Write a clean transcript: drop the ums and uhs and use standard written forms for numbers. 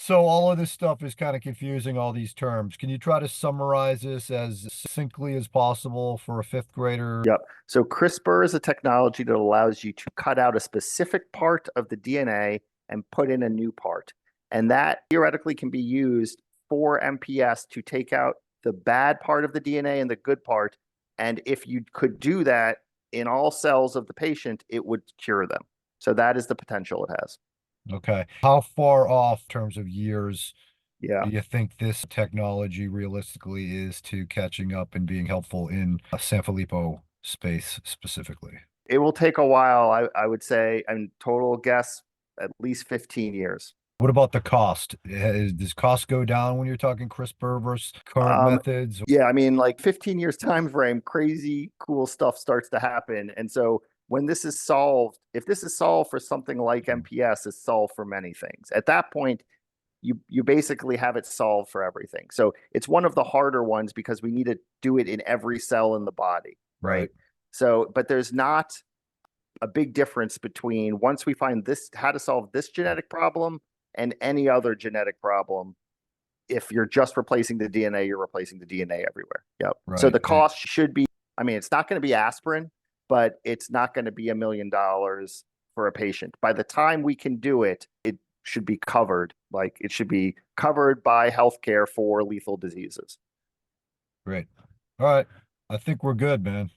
So all of this stuff is kind of confusing, all these terms. Can you try to summarize this as succinctly as possible for a fifth grader? Yep. So CRISPR is a technology that allows you to cut out a specific part of the DNA and put in a new part. And that theoretically can be used for MPS to take out the bad part of the DNA and the good part. And if you could do that in all cells of the patient, it would cure them. So that is the potential it has. Okay. How far off in terms of years Yeah. do you think this technology realistically is to catching up and being helpful in a Sanfilippo space specifically? It will take a while, I would say, and total guess at least 15 years. What about the cost? Does cost go down when you're talking CRISPR versus current Um, methods? yeah, I mean, like 15 years time frame, crazy cool stuff starts to happen. And so when this is solved, if this is solved for something like MPS, it's solved for many things. At that point, you basically have it solved for everything. So it's one of the harder ones because we need to do it in every cell in the body, Right. right? So, but there's not a big difference between once we find this how to solve this genetic problem and any other genetic problem. If you're just replacing the DNA, you're replacing the DNA everywhere. Yep. So Right. the cost should be, I mean, it's not going to be aspirin, but it's not going to be $1 million for a patient. By the time we can do it, it should be covered. Like it should be covered by healthcare for lethal diseases. Great. All right. I think we're good, man.